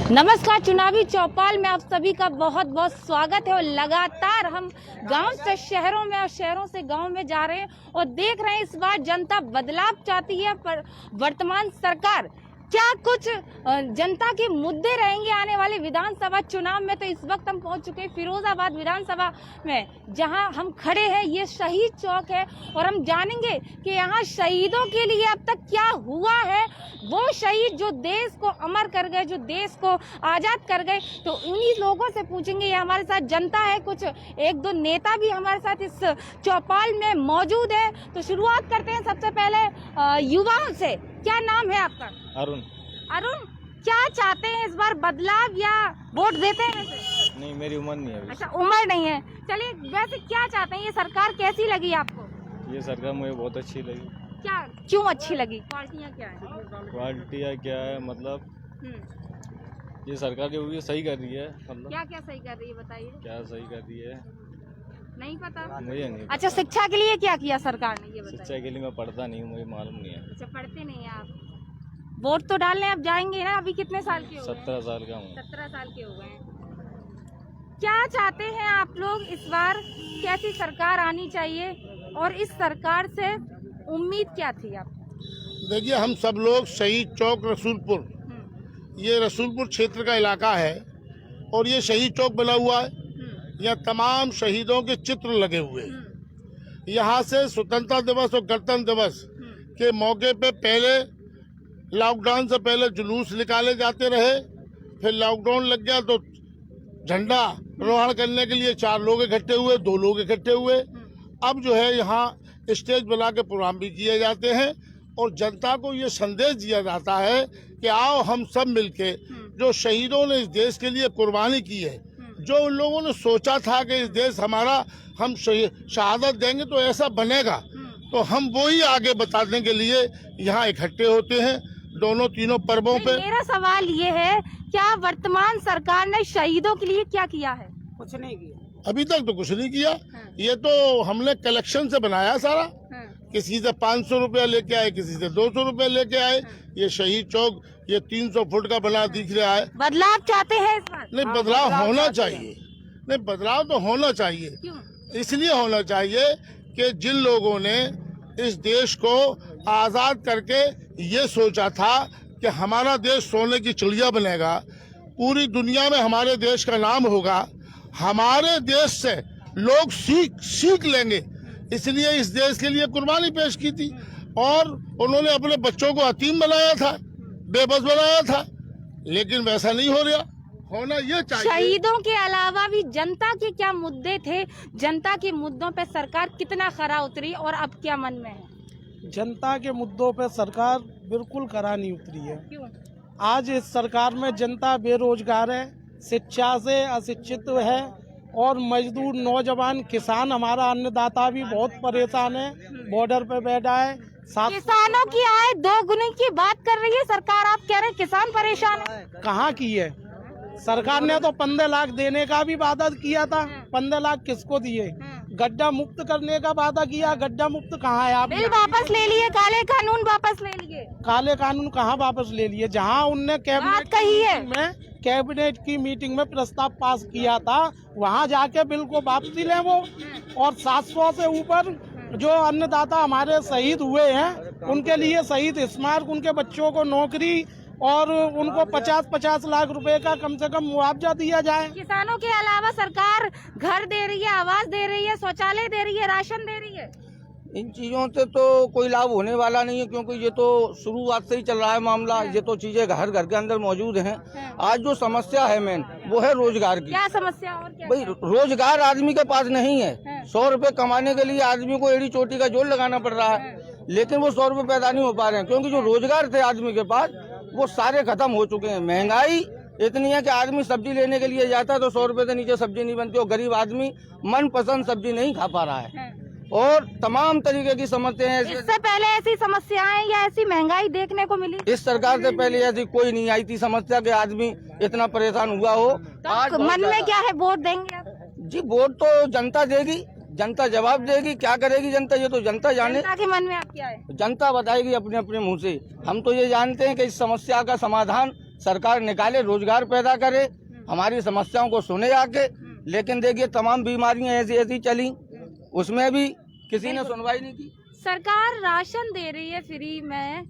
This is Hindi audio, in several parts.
नमस्कार, चुनावी चौपाल में आप सभी का बहुत बहुत स्वागत है। और लगातार हम गांव से शहरों में और शहरों से गांव में जा रहे हैं और देख रहे हैं इस बार जनता बदलाव चाहती है। पर वर्तमान सरकार क्या कुछ जनता के मुद्दे रहेंगे आने वाले विधानसभा चुनाव में। तो इस वक्त हम पहुंच चुके हैं फिरोजाबाद विधानसभा में, जहां हम खड़े हैं। ये शहीद चौक है और हम जानेंगे कि यहाँ शहीदों के लिए अब तक क्या हुआ है। वो शहीद जो देश को अमर कर गए, जो देश को आजाद कर गए, तो उन्हीं लोगों से पूछेंगे। ये हमारे साथ जनता है, कुछ एक दो नेता भी हमारे साथ इस चौपाल में मौजूद है। तो शुरुआत करते हैं सबसे पहले युवाओं से। क्या नाम है आपका? अरुण। अरुण, क्या चाहते हैं इस बार, बदलाव या वोट देते हैं वैसे? नहीं, मेरी उम्र नहीं है अभी। अच्छा, उम्र नहीं है। चलिए, वैसे क्या चाहते हैं, ये सरकार कैसी लगी आपको? ये सरकार मुझे बहुत अच्छी लगी। क्या, क्यों अच्छी लगी? क्वालिटियाँ क्या है? क्वालिटियाँ क्या है मतलब ये सरकार जो भी सही कर रही है। मतलब क्या क्या सही कर रही है बताइए। क्या सही कर रही है नहीं पता, मुझे नहीं। अच्छा, शिक्षा के लिए क्या किया सरकार ने, ये बताइए। शिक्षा के लिए मैं पढ़ता नहीं हूँ, मुझे मालूम नहीं है। अच्छा, पढ़ते नहीं है आप। वोट तो डालने अब जाएंगे ना। अभी कितने साल के हो गए? 17 साल का हूँ। 17 साल के हो गए हैं। क्या चाहते हैं आप लोग इस बार, कैसी सरकार आनी चाहिए और इस सरकार से उम्मीद क्या थी आप? देखिए, हम सब लोग शहीद चौक रसूलपुर, ये रसूलपुर क्षेत्र का इलाका है और ये शहीद चौक बना हुआ है। यहाँ तमाम शहीदों के चित्र लगे हुए हैं। यहाँ से स्वतंत्रता दिवस और गणतंत्र दिवस के मौके पे पहले लॉकडाउन से पहले जुलूस निकाले जाते रहे, फिर लॉकडाउन लग गया तो झंडा आरोहण करने के लिए 4 लोग इकट्ठे हुए, 2 लोग इकट्ठे हुए। अब जो है यहाँ स्टेज बना के प्रोग्राम भी किए जाते हैं और जनता को ये संदेश दिया जाता है कि आओ हम सब मिलके, जो शहीदों ने इस देश के लिए कुर्बानी की है, जो उन लोगों ने सोचा था कि इस देश हमारा, हम शहादत देंगे तो ऐसा बनेगा, तो हम वो ही आगे बताने के लिए यहाँ इकट्ठे होते हैं दोनों तीनों पर्वों पे। मेरा सवाल ये है, क्या वर्तमान सरकार ने शहीदों के लिए क्या किया है? कुछ नहीं किया अभी तक तो कुछ नहीं किया। ये तो हमने कलेक्शन से बनाया सारा। किसी से 500 रुपया लेके आए, किसी से 200 रुपया लेके आए। ये शहीद चौक ये 300 फुट का बना दिख रहा है। बदलाव चाहते हैं इस बार? नहीं, बदलाव होना चाहिए। नहीं, बदलाव तो होना चाहिए। क्यों? इसलिए होना चाहिए कि जिन लोगों ने इस देश को आजाद करके ये सोचा था कि हमारा देश सोने की चिड़िया बनेगा, पूरी दुनिया में हमारे देश का नाम होगा, हमारे देश से लोग सीख लेंगे, इसलिए इस देश के लिए कुर्बानी पेश की थी। और उन्होंने अपने बच्चों को यतीम बनाया था, बेबस बनाया था, लेकिन वैसा नहीं हो रहा। होना ये चाहिए। शहीदों के अलावा भी जनता के क्या मुद्दे थे? जनता के मुद्दों पे सरकार कितना खरा उतरी और अब क्या मन में है? जनता के मुद्दों पे सरकार बिल्कुल खरा नहीं उतरी है। क्यों? आज इस सरकार में जनता बेरोजगार है, शिक्षा से अशिक्षित है और मजदूर, नौजवान, किसान, हमारा अन्नदाता भी बहुत परेशान है, बॉर्डर पे बैठा है। किसानों की आय 2 गुने की बात कर रही है सरकार, आप कह रहे हैं किसान परेशान है। कहाँ की है? सरकार ने तो 15 लाख देने का भी वादा किया था। 15 लाख किसको दिए? गड्ढा मुक्त करने का वादा किया, गड्ढा मुक्त कहाँ है? आप बिल वापस ले लिए, काले कानून वापस ले लिए। काले कानून कहाँ वापस ले लिए? जहाँ उनने कैबिनेट की मीटिंग में प्रस्ताव पास किया था, वहाँ जाके बिल को वापसी लें वो। और 700 से ऊपर जो अन्नदाता हमारे शहीद हुए हैं, उनके लिए शहीद स्मारक, उनके बच्चों को नौकरी और उनको 50-50 लाख रुपए का कम से कम मुआवजा दिया जाए। किसानों के अलावा सरकार घर दे रही है, आवास दे रही है, शौचालय दे रही है, राशन दे रही है। इन चीजों से तो कोई लाभ होने वाला नहीं है, क्योंकि ये तो शुरुआत से ही चल रहा है मामला। ये तो चीजें घर घर के अंदर मौजूद हैं। आज जो समस्या है मेन, वो है रोजगार की। क्या समस्या और क्या? भाई, रोजगार आदमी के पास नहीं है। 100 रुपए कमाने के लिए आदमी को एड़ी चोटी का जोर लगाना पड़ रहा है, लेकिन वो 100 रुपए पैदा नहीं हो पा रहे हैं, क्योंकि जो रोजगार थे आदमी के पास वो सारे खत्म हो चुके हैं। महंगाई इतनी है कि आदमी सब्जी लेने के लिए जाता है तो 100 रुपए से नीचे सब्जी नहीं बनती और गरीब आदमी मनपसंद सब्जी नहीं खा पा रहा है। और तमाम तरीके की समस्याएं हैं। इससे पहले ऐसी समस्याएं या ऐसी महंगाई देखने को मिली? इस सरकार से पहले ऐसी कोई नहीं आई थी समस्या कि आदमी इतना परेशान हुआ हो। आज मन में क्या है, वोट देंगे आप? जी, वोट तो जनता देगी, जनता जवाब देगी। क्या करेगी जनता, ये तो जनता जाने। जनता के मन में आप क्या है? जनता बताएगी अपने अपने मुंह से। हम तो ये जानते हैं कि इस समस्या का समाधान सरकार निकाले, रोजगार पैदा करे, हमारी समस्याओं को सुने आके। लेकिन देखिए तमाम बीमारियां ऐसी ऐसी चली, उसमें भी किसी ने सुनवाई नहीं की। सरकार राशन दे रही है फ्री में,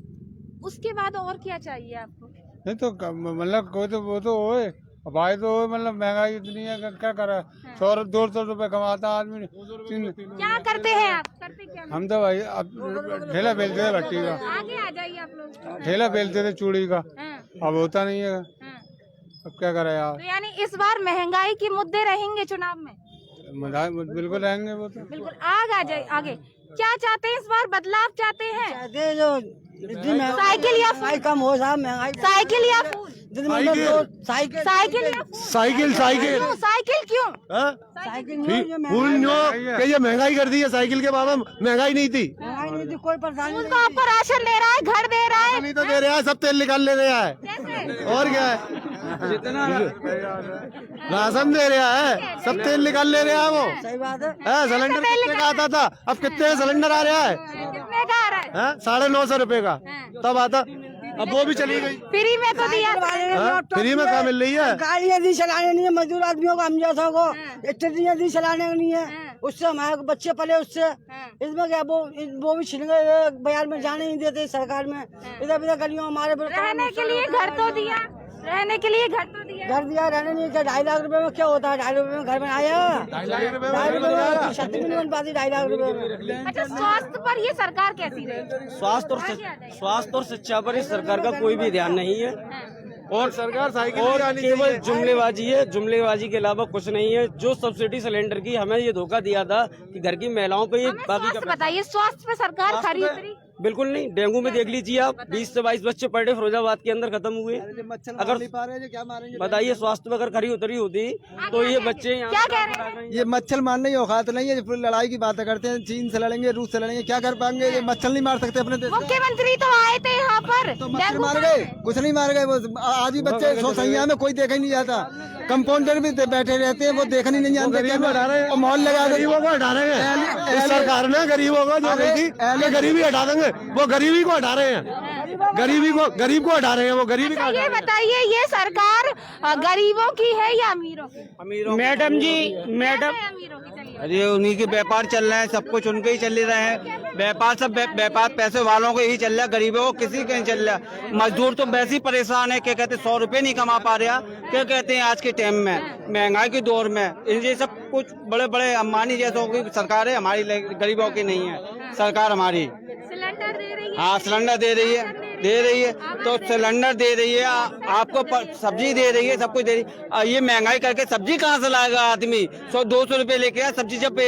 उसके बाद और क्या चाहिए आपको? नहीं तो मतलब कोई तो वो तो होए, भाई तो होए, मतलब महंगाई इतनी है क्या करे। 100-200 रुपए कमाता आदमी। क्या करते हैं आप? करते क्या? हम तो भाई ठेला बेचते थे भट्टी का, आगे आ जाइए आप लोग। ठेला बेचते थे चूड़ी का, हाँ, अब होता नहीं है। हाँ। अब क्या करे यार, तो यानी इस बार महंगाई के मुद्दे रहेंगे चुनाव में? बिल्कुल रहेंगे वो तो। बिल्कुल। आगे आ जाइए, आगे क्या चाहते हैं इस बार? बदलाव चाहते हैं? साइकिल या फूल? कम हो साहब, महंगाई साइकिल या फूल? साइकिल साइकिल या फूल? साइकिल क्यों? साइकिल क्यों? फूल जो ये महंगाई कर दी है, साइकिल के बाद महंगाई नहीं थी। कोई परेशानी फूल तो आपको राशन दे रहा है, घर दे रहा है। नहीं तो दे रहा है, सब तेल निकाल ले रहा है। कैसे? और क्या है, राशन दे रहा है, सब तेल निकाल ले रहा है वो। सही बात है। सिलेंडर कितने का आता था, अब कितने सिलेंडर आ रहा है? कितने का आ रहा है? 950 रुपए का तब आता, अब वो भी चली गई। फ्री में तो दिया। फ्री में कहाँ मिल रही है? गाड़ियाँ दी चलाने नहीं है, मजदूर आदमियों को, हम जैसा को स्टेशनियाँ दी चलाने नहीं है, उससे हमारे बच्चे पले उससे। इसमें क्या वो भी छिल गए, बाजार में जाने नहीं देते सरकार में। इधर उधर गलियों हमारे रहने के लिए घर तो दिया, रहने के लिए घर तो दिया। घर दिया, रहने नहीं। क्या 2.5 लाख रुपए में क्या होता है? 2.5 रुपए में घर बनाया, 2.5 रुपए में छत भी नहीं बन पाती 2.5 लाख रुपए में। अच्छा, स्वास्थ्य पर ये सरकार कैसी रही? स्वास्थ्य और शिक्षा पर इस सरकार का कोई भी ध्यान नहीं है, और सरकार साइकिल और लगानी केवल चाहिए। जुमलेबाजी है, जुमलेबाजी के अलावा कुछ नहीं है। जो सब्सिडी सिलेंडर की हमें ये धोखा दिया था कि घर की महिलाओं पे ये हमें बाकी स्वास्थ्य बताइए, स्वास्थ्य पे सरकार खरी उतरी? बिल्कुल नहीं। डेंगू में देख लीजिए आप, 20 से 22 बच्चे पर डे फिरोजाबाद के अंदर खत्म हुए। अगर बताइए स्वास्थ्य पे अगर खरी उतरी होती तो ये बच्चे क्या कह रहे हैं? ये मच्छर मारने की औकात नहीं है, फिर लड़ाई की बातें करते हैं, चीन से लड़ेंगे, रूस से लड़ेंगे, क्या कर पाएंगे? ये मच्छर नहीं मार सकते अपने देश में। मुख्यमंत्री तो आए थे यहाँ पर, तो मच्छर डेंगू मार का- गए, कुछ नहीं मार गए। वो आज भी बच्चे सैया में कोई देखा ही नहीं जाता, कंपाउंडर भी बैठे रहते हैं, वो देखने नहीं जानते। गरीब हटा रहे हैं, माहौल लगा गरीबों को हटा रहे हैं। इस सरकार ने गरीबों को जो गई थी, गरीबी हटा देंगे, वो गरीबी को हटा रहे हैं। गरीब को हटा रहे हैं, वो गरीबी अच्छा, ये बताइए, ये सरकार गरीबों की है या अमीरों की? मैडम जी, मैडम, क्या है अमीरों की? चलिए। अरे उन्हीं के व्यापार चल रहे हैं, सब कुछ उनके ही चल रहे हैं। व्यापार सब व्यापार पैसे वालों को ही चल रहा है, गरीबों को किसी का नहीं चल रहा। मजदूर तो वैसे ही परेशान है, क्या कहते हैं 100 रुपए नहीं कमा पा रहा, क्या कहते हैं आज के टाइम में महंगाई के दौर में। ये सब कुछ बड़े बड़े अंबानी जैसों की सरकार है, हमारी गरीबों की नहीं है सरकार हमारी। सिलेंडर दे रही है? हाँ, सिलेंडर दे रही है, तो सिलेंडर दे रही है, आपको सब्जी दे रही है, सब कुछ दे रही है। ये महंगाई करके सब्जी कहाँ से लाएगा आदमी? 100-200 रुपए लेके आ सब्जी जब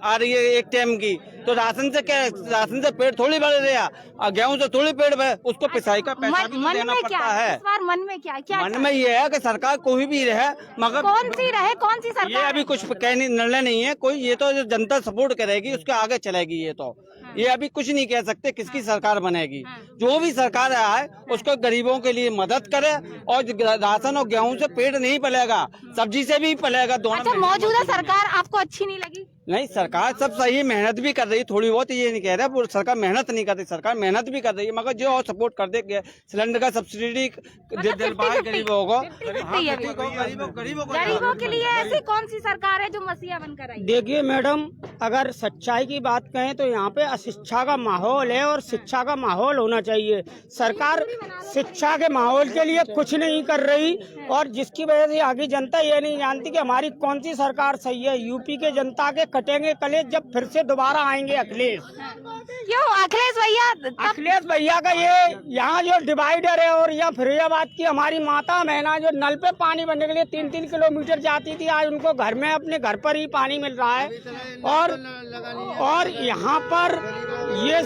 आ रही है एक टाइम की, तो राशन से क्या, राशन से पेट थोड़ी बढ़ रहा और गेहूं से थोड़ी पेट बढ़े, उसको पिसाई का पैसा भी मन देना में पड़ता क्या है। इस बार मन में क्या मन में ये है कि सरकार कोई भी रहे, मगर कौन सी रहे, कौन सी सरकार? ये अभी कुछ कहने निर्णय नहीं है कोई, ये तो जो जनता सपोर्ट करेगी उसके आगे चलेगी। ये तो ये अभी कुछ नहीं कह सकते किसकी सरकार बनेगी। जो भी सरकार आए उसको गरीबों के लिए मदद करे, और राशन और गेहूं से पेट नहीं पलेगा, सब्जी से भी पलेगा, दोनों। अच्छा, मौजूदा सरकार आपको अच्छी नहीं लगी? नहीं, सरकार सब सही मेहनत भी कर रही है, थोड़ी बहुत, ये नहीं कह रहा वो सरकार मेहनत नहीं कर रही, सरकार मेहनत भी कर रही है, मगर जो और सपोर्ट कर दे सिलेंडर का सब्सिडी दिलवाए गरीबों को। गरीबों के लिए ऐसी कौन सी सरकार है जो मसीहा बनकर आई? देखिए मैडम, अगर सच्चाई की बात कहें तो यहाँ पे अशिक्षा का माहौल है और शिक्षा का माहौल होना चाहिए। सरकार शिक्षा के माहौल के लिए कुछ नहीं कर रही, और जिसकी वजह से आगे जनता ये नहीं जानती कि हमारी कौन सी सरकार सही है। यूपी के जनता के कटेंगे कलेज जब फिर से दोबारा आएंगे अखिलेश। क्यों अखिलेश भैया? अखिलेश भैया का ये यहाँ जो डिवाइडर है, और यहाँ फिरोजाबाद की हमारी माता बहना जो नल पे पानी भरने के लिए 3-3 किलोमीटर जाती थी, आज उनको घर में अपने घर पर ही पानी मिल रहा है। और यहाँ पर ये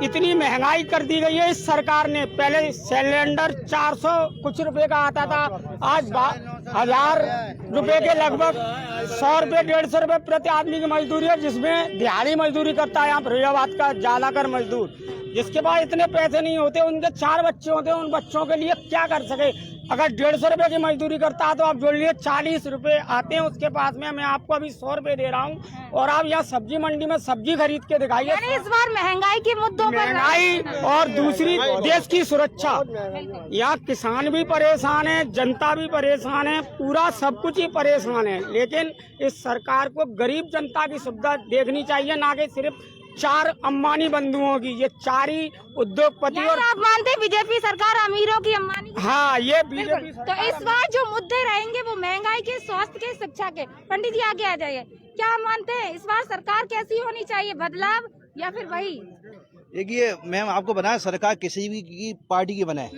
इतनी महंगाई कर दी गई है इस सरकार ने। पहले सिलेंडर 400 कुछ रुपए का आता था, आज 1000 रुपए के लगभग 100 रुपए 150 रुपए प्रति आदमी की मजदूरी है, जिसमें दिहाड़ी मजदूरी करता है यहाँ फिरोजाबाद का ज्यादातर मजदूर, जिसके पास इतने पैसे नहीं होते, उनके 4 बच्चे होते हैं, उन बच्चों के लिए क्या कर सके। अगर 150 रुपए की मजदूरी करता है तो आप जोड़ लिए 40 रुपए आते हैं उसके पास में। मैं आपको अभी 100 रुपए दे रहा हूँ और आप यहाँ सब्जी मंडी में सब्जी खरीद के दिखाइए। यानी इस बार महंगाई के मुद्दों पर महंगाई और दूसरी देश की सुरक्षा। यहाँ किसान भी परेशान है, जनता भी परेशान है, पूरा सब कुछ ही परेशान है। लेकिन इस सरकार को गरीब जनता की सुविधा देखनी चाहिए, ना कि सिर्फ 4 अंबानी बंधुओं की। ये 4 ही उद्योगपति। और आप मानते हैं बीजेपी सरकार अमीरों की, अंबानी की? हाँ, ये बीजेपी। तो इस बार जो मुद्दे रहेंगे वो महंगाई के, स्वास्थ्य के, शिक्षा के। पंडित जी आगे आ जाइए। क्या मानते हैं इस बार सरकार कैसी होनी चाहिए, बदलाव या फिर वही? देखिए मैम, आपको बनाए सरकार किसी भी की पार्टी की बनाए,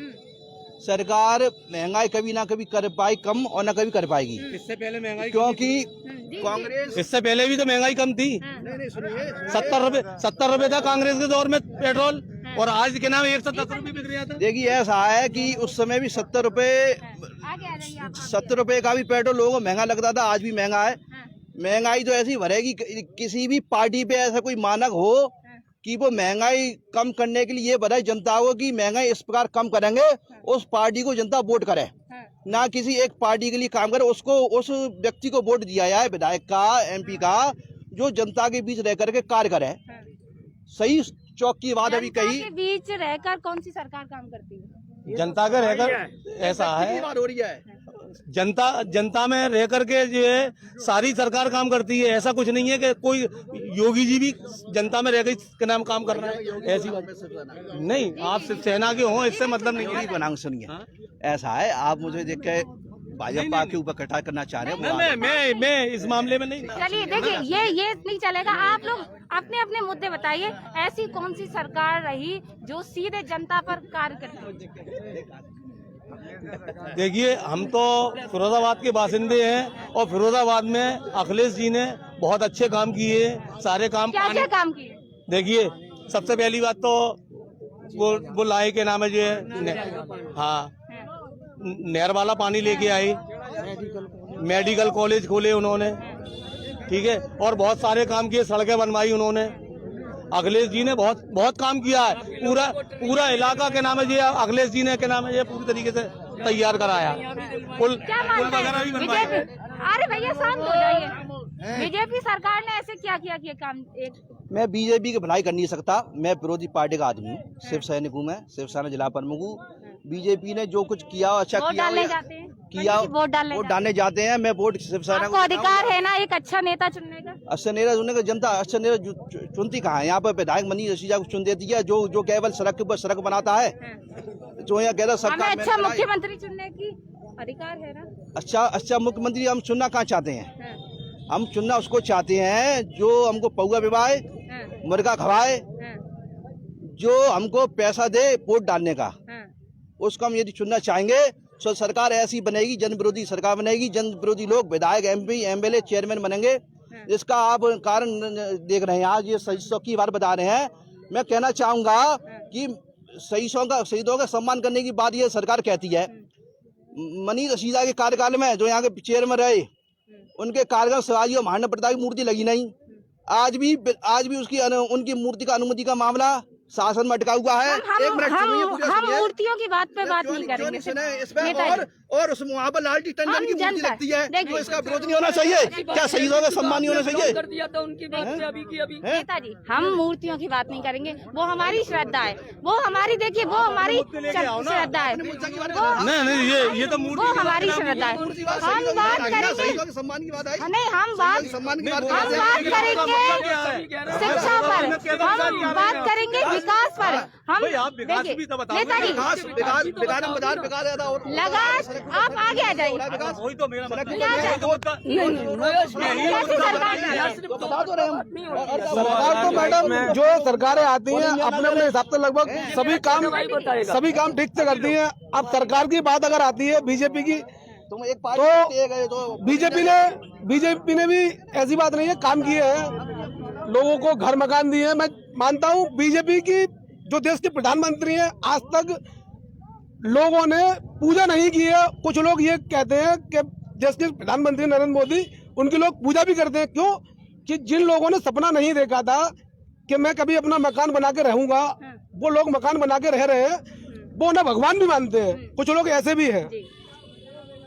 सरकार महंगाई कभी ना कभी कर पाई कम और ना कभी कर पाएगी। इससे पहले महंगाई क्योंकि कांग्रेस, इससे पहले भी तो महंगाई कम थी। 70 रुपए था कांग्रेस के दौर में पेट्रोल, और आज के नाम 110 रुपए बिक रहा था। देखिए ऐसा है कि उस समय भी 70 रुपए का भी पेट्रोल लोगों को महंगा लगता था, आज भी महंगा है। महंगाई तो ऐसी भरेगी, किसी भी पार्टी पे ऐसा कोई मानक हो कि वो महंगाई कम करने के लिए ये बताए जनता को कि महंगाई इस प्रकार कम करेंगे, उस पार्टी को जनता वोट करे, ना किसी एक पार्टी के लिए काम करे। उसको, उस व्यक्ति को वोट दिया जाए, विधायक का, MP का, जो जनता के बीच रह करके कार्य करे। सही चौक की बात अभी कही, के बीच रहकर कौन सी सरकार काम करती है? जनता का रहकर ऐसा है, बात हो रही है, जनता में रह करके जो है सारी सरकार काम करती है। ऐसा कुछ नहीं है कि कोई योगी जी भी जनता में रह गई के नाम काम कर रहा है, ऐसी बात नहीं। आप शिवसेना के हो इससे मतलब नहीं है। बनाऊं सुनिए, ऐसा है, आप मुझे देख के भाजपा के ऊपर कटार करना चाह रहे हैं। मैं इस मामले में नहीं। चलिए देखिए, ये नहीं चलेगा। आप लोग अपने अपने मुद्दे बताइए। ऐसी कौन सी सरकार रही जो सीधे जनता पर कार्य करती? देखिए, हम तो फिरोजाबाद के बासिंदे हैं और फिरोजाबाद में अखिलेश जी ने बहुत अच्छे काम किए, सारे काम। क्या काम किए? देखिए, सबसे पहली बात तो वो लाए के नाम है जो है, हाँ, नहर वाला पानी लेके आए, मेडिकल कॉलेज खोले उन्होंने, ठीक है, और बहुत सारे काम किए, सड़कें बनवाई उन्होंने। अखिलेश जी ने बहुत काम किया है। पूरा इलाका के नाम है ये अखिलेश जी ने के नाम है ये पूरी तरीके से तैयार कराया। पुल वगैरह भी बनवाए। अरे भैया शांत हो जाइए। बीजेपी सरकार ने ऐसे क्या किया कि काम? मैं बीजेपी की भलाई कर नहीं सकता, मैं विरोधी पार्टी का आदमी हूँ, शिव सैनिक हूँ, मैं शिवसेना जिला प्रमुख हूँ। बीजेपी ने जो कुछ किया अच्छा किया, वोट डालने जाते हैं। मैं वोट शिवसेना को अधिकार है ना एक अच्छा नेता चुनने का? अच्छा नेता चुनने का, जनता अच्छा नेता चुनती कहाँ है? यहाँ पर विधायक मनीष सिसोदिया को चुन देती है, जो केवल सड़क के ऊपर सड़क बनाता है, जो यहाँ कहता सरकार। अच्छा मुख्यमंत्री चुनने की अधिकार है ना? अच्छा मुख्यमंत्री हम चुनना कहाँ चाहते हैं? हम चुनना उसको चाहते हैं जो हमको पौवा पिवाए, मुर्गा खवाए, जो हमको पैसा दे वोट डालने का, उसको हम यदि चुनना चाहेंगे तो सरकार ऐसी बनेगी, जन विरोधी सरकार बनेगी। जन विरोधी लोग विधायक, MP, MLA, चेयरमैन बनेंगे। इसका आप कारण देख रहे हैं, आज ये शहीदों की बात बता रहे हैं। मैं कहना चाहूंगा कि शहीदों का सम्मान करने की बात ये सरकार कहती है। मनीष सिसोदिया के कार्यकाल में जो यहाँ के चेयरमैन रहे, उनके कार्यकाल शिवाजी और महाराणा प्रताप की मूर्ति लगी नहीं। आज भी उसकी उनकी मूर्ति का अनुमति का मामला शासन में अटका हुआ है। हम मूर्तियों की बात पे बात नहीं करेंगे। और उस वहाँ पर लालजी टंडन की मूर्ति लगती है, तो इसका विरोध नहीं होना चाहिए? क्या शहीदों का सम्मान नहीं होना चाहिए? नेताजी, हम मूर्तियों की बात नहीं करेंगे, वो हमारी श्रद्धा है, वो हमारी, देखिए वो हमारी श्रद्धा है, नहीं, ये तो वो हमारी श्रद्धा है। हम बात करेंगे सम्मान की बात है, नहीं, हम बात करेंगे शिक्षा पर, हम बात करेंगे विकास पर। हम नेताजी लगा, आप आगे आ जाइए। वही तो मेरा मतलब। सरकार तो मैडम जो सरकारें आती हैं अपने अपने हिसाब से लगभग सभी काम ठीक से करती हैं। अब सरकार की बात अगर आती है बीजेपी की, तो बीजेपी ने भी ऐसी बात नहीं है, काम किए हैं, लोगों को घर मकान दिए हैं। मैं मानता हूँ बीजेपी की जो देश के प्रधानमंत्री हैं, आज तक लोगों ने पूजा नहीं की है। कुछ लोग ये कहते हैं कि देश के प्रधानमंत्री नरेंद्र मोदी, उनकी लोग पूजा भी करते हैं। क्यों? कि जिन लोगों ने सपना नहीं देखा था कि मैं कभी अपना मकान बना के रहूंगा, वो लोग मकान बना के रह रहे हैं, वो उन्हें भगवान भी मानते हैं। कुछ लोग ऐसे भी हैं।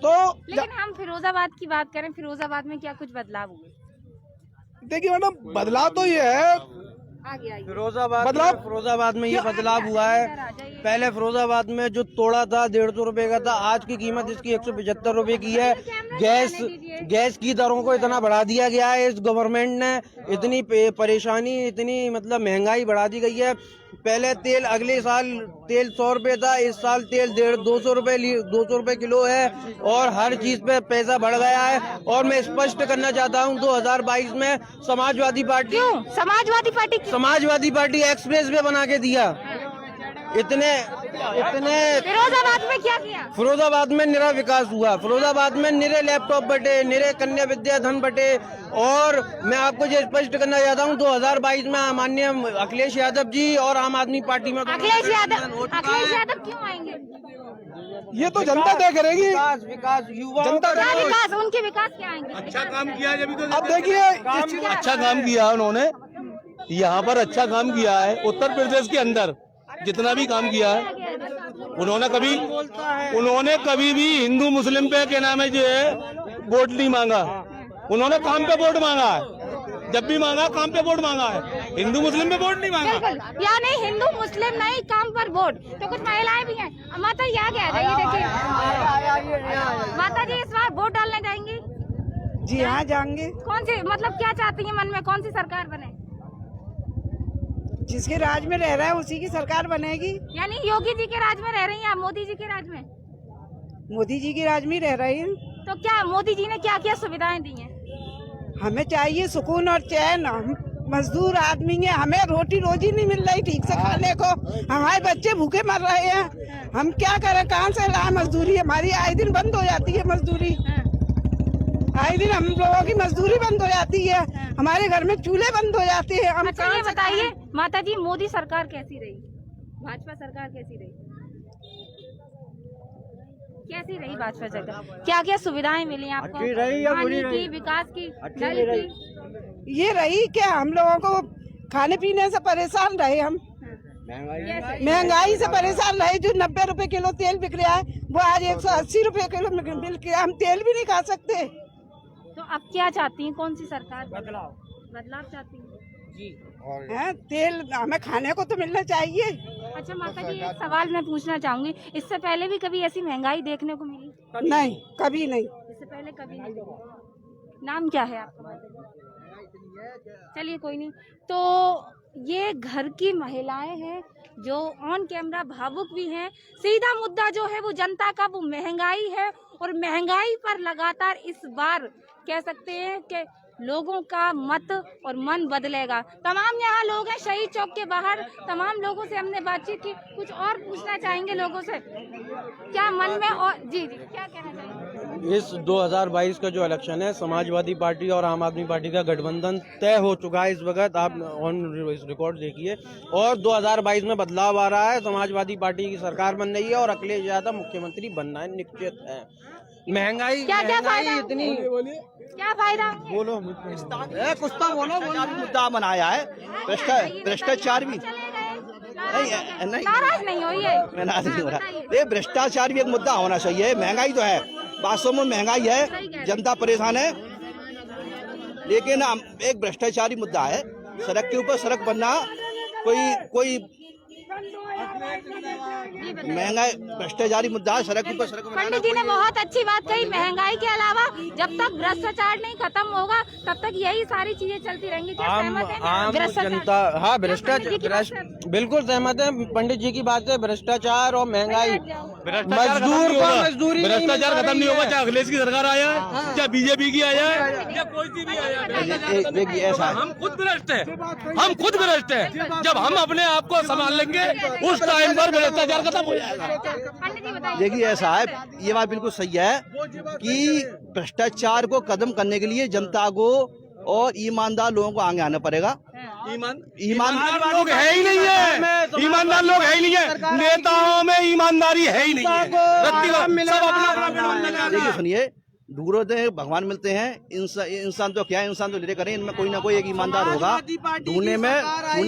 तो लेकिन हम फिरोजाबाद की बात करें, फिरोजाबाद में क्या कुछ बदलाव हुए? देखिए मैडम, बदलाव तो ये है, फिरोजाबाद में ये बदलाव हुआ है। पहले फिरोजाबाद में जो तोड़ा था 150 रुपए का था, आज की कीमत इसकी 175 रुपए की है। गैस की दरों को इतना बढ़ा दिया गया है इस गवर्नमेंट ने, इतनी परेशानी, इतनी मतलब महंगाई बढ़ा दी गई है। पहले तेल, अगले साल तेल 100 रुपए था, इस साल तेल 200 रुपए किलो है और हर चीज पे पैसा बढ़ गया है। और मैं स्पष्ट करना चाहता हूँ 2022 में समाजवादी पार्टी एक्सप्रेस वे बना के दिया। इतने फिरोजाबाद में क्या किया? फिरोजाबाद में निरा विकास हुआ, फिरोजाबाद में निरे लैपटॉप बटे, निरे कन्या विद्या धन बटे। और मैं आपको ये स्पष्ट करना चाहता हूँ 2022 में माननीय अखिलेश यादव जी और आम आदमी पार्टी में अखिलेश यादव क्यों आएंगे? ये तो जनता तय करेगी। विकास युवा जनता विकास, उनके विकास क्या आएंगे? अच्छा काम किया जब तो अब देखिए, अच्छा काम किया उन्होंने, यहाँ पर अच्छा काम किया है। उत्तर प्रदेश के अंदर जितना भी काम किया है उन्होंने कभी भी हिंदू मुस्लिम पे के नाम है जो है वोट नहीं मांगा। उन्होंने काम पे वोट मांगा है, जब भी मांगा काम पे वोट मांगा है, हिंदू मुस्लिम पे वोट नहीं मांगा। यानी हिंदू मुस्लिम नहीं, काम पर वोट। तो कुछ महिलाएं भी हैं। माता जी आगे आ जाइए, देखिए माता जी इस बार वोट डालने जाएंगी? जी हाँ, जाएंगे। कौन सी, मतलब क्या चाहती हैं मन में, कौन सी सरकार बने? जिसके राज में रह रहा है उसी की सरकार बनेगी। यानी योगी जी के राज में रह रही हैं या मोदी जी के राज में? मोदी जी की राज में रह रही है। तो क्या मोदी जी ने क्या क्या सुविधाएं दी हैं? हमें चाहिए सुकून और चैन। हम मजदूर आदमी हैं, हमें रोटी रोजी नहीं मिल रही ठीक से खाने को। हमारे बच्चे भूखे मर रहे हैं, हम क्या करें, कहाँ से लाए मजदूरी? हमारी आए दिन बंद हो जाती है मजदूरी, आए दिन हम लोगों की मजदूरी बंद हो जाती है, हमारे घर में चूल्हे बंद हो जाते हैं। हम अच्छा ये बताइए माता जी, मोदी सरकार कैसी रही, भाजपा सरकार कैसी रही? कैसी रही भाजपा सरकार? क्या क्या सुविधाएं मिली आपको? अच्छी रही या बुरी पानी रही? की, विकास की, अच्छी जल रही। की? ये रही क्या, हम लोगों को खाने पीने से परेशान रहे, हम महंगाई से परेशान रहे। जो 90 रुपए किलो तेल बिक रहा है वो आज 180 रुपए किलो बिक रहा है। हम तेल भी नहीं खा सकते। तो अब क्या चाहती हैं, कौन सी सरकार? बदलाव चाहती हैं हैं, तेल हमें खाने को तो मिलना चाहिए। अच्छा माता जी, एक सवाल मैं पूछना चाहूंगी, इससे पहले भी कभी ऐसी महंगाई देखने को मिली? नहीं, कभी नहीं। इससे पहले कभी नहीं देखी। नाम क्या है आपका माता जी? चलिए कोई नहीं। तो ये घर की महिलाएं हैं जो ऑन कैमरा भावुक भी हैं। सीधा मुद्दा जो है वो जनता का वो महंगाई है, और महंगाई पर लगातार इस बार कह सकते हैं कि लोगों का मत और मन बदलेगा। तमाम यहाँ लोग हैं शहीद चौक के बाहर, तमाम लोगों से हमने बातचीत की। कुछ और पूछना चाहेंगे लोगों से, क्या मन में? और जी क्या कहना चाहेंगे? इस 2022 का जो इलेक्शन है, समाजवादी पार्टी और आम आदमी पार्टी का गठबंधन तय हो चुका है इस वक्त। आप ऑन रिकॉर्ड देखिए, और 2022 में बदलाव आ रहा है। समाजवादी पार्टी की सरकार बन रही है और अखिलेश यादव मुख्यमंत्री बनना है, निश्चित है। महंगाई इतनी, क्या फायदा? बोलो कुछ तो बोलो। मुद्दा बनाया है भ्रष्टाचार भी नहीं, नाराज नहीं हो ये? मैं नाराज नहीं हो रहा। ये भ्रष्टाचार भी एक मुद्दा होना चाहिए। महंगाई तो है, वास्तव में महंगाई है, जनता परेशान है, लेकिन एक भ्रष्टाचारी मुद्दा है। सड़क के ऊपर सड़क बनना कोई महंगाई भ्रष्टाचारी मुद्दा है। सड़क ऊपर सड़क बनाना। पंडित जी ने बहुत अच्छी बात कही। महंगाई के अलावा जब तक भ्रष्टाचार नहीं खत्म होगा तब तक यही सारी चीजें चलती रहेंगी। क्या सहमत हैं? आम जनता, हाँ भ्रष्टाचार, बिल्कुल सहमत है पंडित जी की बात है। भ्रष्टाचार और महंगाई, मजदूर को मजदूरी, भ्रष्टाचार खत्म नहीं होगा, चाहे अखिलेश की सरकार आया है, चाहे बीजेपी की आया है, या कोई सी भी आया है। देखिए ऐसा है, हम खुद भ्रष्ट हैं, जब हम अपने आप को संभाल लेंगे उस टाइम पर भ्रष्टाचार खत्म हो जाएगा। देखिए ऐसा है, ये बात बिल्कुल सही है कि भ्रष्टाचार को खत्म करने के लिए जनता को और ईमानदार लोगों को आगे आना पड़ेगा। ईमानदार लोग है ही नहीं है, ईमानदार लोग है ही नहीं है, नेताओं में ईमानदारी है ही नहीं है। देखिए सुनिए, दूरों से भगवान मिलते हैं। इंसान तो क्या है, इंसान तो लेते करें, इनमें कोई ना कोई एक ईमानदार होगा। ढूंढने में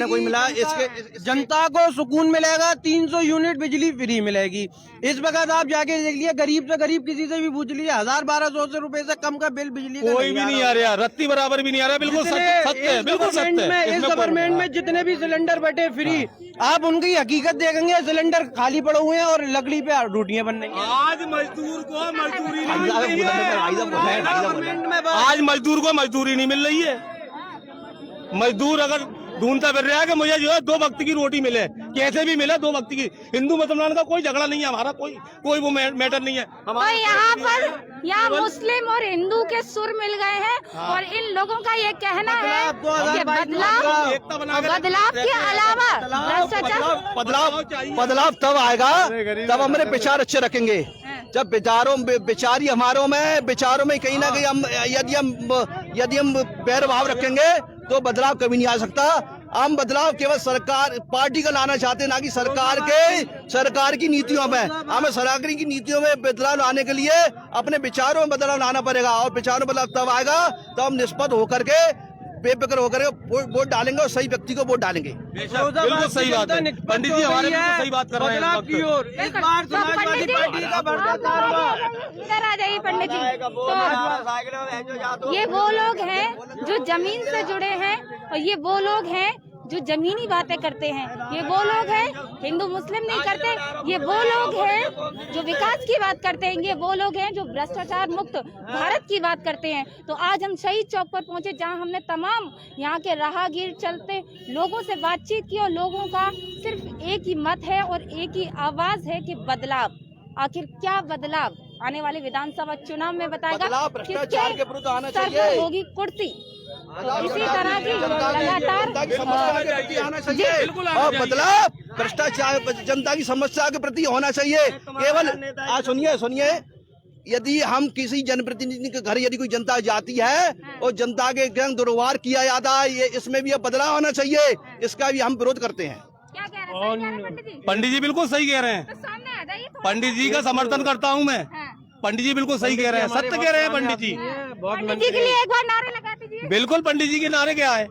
कोई मिला। इसके जनता को सुकून मिलेगा, 300 यूनिट बिजली फ्री मिलेगी। इस वक्त आप जाके देख लिए, गरीब से गरीब किसी से भी पूछ लिए, 1000-1200 रुपए से कम का बिल बिजली का कोई भी नहीं आ रहा, रत्ती बराबर भी नहीं आ रहा। बिल्कुल सत्य है, बिल्कुल सत्य है। इस गवर्नमेंट में जितने भी सिलेंडर बैठे फ्री, आप उनकी हकीकत देखेंगे, सिलेंडर खाली पड़े हुए हैं और लकड़ी पे रोटियां बन रही हैं। आज मजदूर को मजदूरी नहीं मिल रही है। आज मजदूर को मजदूरी नहीं मिल रही है। मजदूर अगर ढूंढता फिर रहा है कि मुझे जो है 2 वक्त की रोटी मिले, कैसे भी मिले 2 वक्त की। हिंदू मुसलमान का कोई झगड़ा नहीं है हमारा, कोई वो मैटर नहीं है तो यहाँ पर मुस्लिम और हिंदू के सुर मिल गए हैं और इन लोगों का ये कहना है कि बदलाव के अलावा बदलाव तब आएगा तब हमारे विचार अच्छे रखेंगे। जब विचारों में कहीं ना कहीं हम यदि हम बैर भाव रखेंगे तो बदलाव कभी नहीं आ सकता। हम बदलाव केवल सरकार पार्टी का लाना चाहते हैं, ना कि सरकार की नीतियों में। हमें सरकार की नीतियों में बदलाव लाने के लिए अपने विचारों में बदलाव लाना पड़ेगा और विचारों में बदलाव तब आएगा तो हम निष्पक्ष होकर के बेफिक्र होकर वोट डालेंगे और सही व्यक्ति को वोट डालेंगे। बिल्कुल सही बात है पंडित जी, हमारे बिल्कुल सही बात कर रहे हैं। इस बार समाजवादी पार्टी का इधर आ जाइए पंडित जी। तो ये वो लोग हैं जो जमीन से जुड़े हैं और ये वो लोग हैं जो जमीनी बातें करते हैं। ये वो लोग हैं, हिंदू मुस्लिम नहीं करते। ये वो लोग हैं जो विकास की बात करते हैं। ये वो लोग हैं जो भ्रष्टाचार मुक्त भारत की बात करते हैं। तो आज हम शहीद चौक पर पहुंचे, जहां हमने तमाम यहाँ के राहगीर चलते लोगों से बातचीत की और लोगों का सिर्फ एक ही मत है और एक ही आवाज है कि बदलाव। आखिर क्या बदलाव आने वाले विधानसभा चुनाव में बताएगा, भ्रष्टाचार के विरुद्ध आना सर पर होगी कुर्सी। तो इसी तरह की लगातार और बदलाव भ्रष्टाचार जनता की समस्या के प्रति होना चाहिए। केवल सुनिए, यदि हम किसी जनप्रतिनिधि के घर यदि कोई जनता जाती है और जनता के गैंग दुर्व्यवहार किया जाता है, ये इसमें भी अब बदलाव होना चाहिए। इसका भी हम विरोध करते हैं। क्या कह रहे हैं पंडित जी बिल्कुल सही कह रहे हैं। तो सामने आ जाइए। पंडित जी का समर्थन करता हूँ मैं। पंडित जी बिल्कुल सही कह रहे हैं, सत्य कह रहे हैं पंडित जी। पंडित जी के लिए एक बार नारे लगा दीजिए। बिल्कुल पंडित जी के नारे क्या है,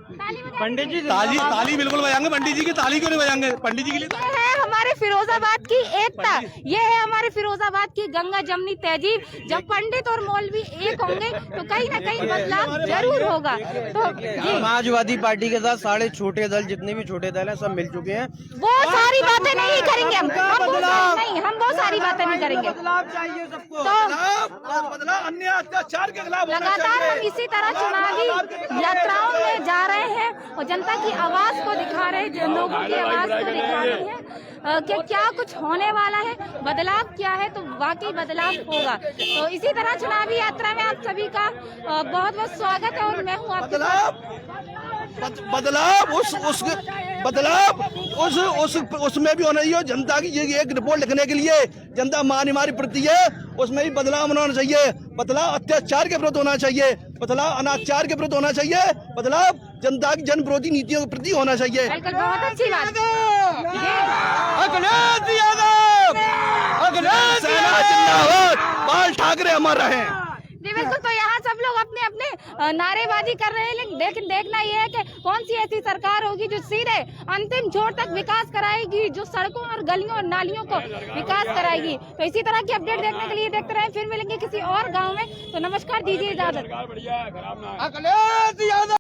पंडित जी ताली बिल्कुल बजाएंगे। पंडित जी की ताली क्यों नहीं बजाएंगे पंडित जी के लिए? ये है हमारे फिरोजाबाद की एकता, ये है हमारे फिरोजाबाद की गंगा जमनी तहजीब। जब पंडित और मौलवी एक होंगे तो कहीं न कहीं बदलाव जरूर होगा। तो समाजवादी पार्टी के साथ सारे छोटे दल, जितने भी छोटे दल हैं, सब मिल चुके हैं। वो सारी बातें नहीं करेंगे हम वो सारी बातें नहीं करेंगे। तो अन्य अत्याचार के खिलाफ लगातार हम इसी तरह चुनावी यात्राओं में जा रहे हैं और जनता की आवाज को दिखा रहे हैं, लोगों की आवाज को दिखा रहे हैं कि क्या कुछ होने वाला है, बदलाव क्या है। तो वाकई बदलाव होगा। तो इसी तरह चुनावी यात्रा में आप सभी का बहुत बहुत स्वागत है और मैं हूँ आपके बदलाव उसमें भी होना चाहिए। जनता की ये एक रिपोर्ट लिखने के लिए जनता हमारी प्रति है, उसमें भी बदलाव होना चाहिए। बदलाव अत्याचार के विरुद्ध होना चाहिए, बदलाव अनाचार के विरुद्ध होना चाहिए, बदलाव जनता की जन विरोधी नीतियों के प्रति होना चाहिए। बिल्कुल, बहुत अच्छी बात। बाल ठाकरे हमारा है जी बिल्कुल। तो यहाँ सब लोग अपने अपने नारेबाजी कर रहे हैं, लेकिन देखना ये है कि कौन सी ऐसी सरकार होगी जो सीधे अंतिम छोर तक विकास कराएगी, जो सड़कों और गलियों और नालियों को विकास कराएगी। तो इसी तरह की अपडेट देखने के लिए देखते रहें। फिर मिलेंगे किसी और गाँव में। तो नमस्कार, दीजिए इजाजत।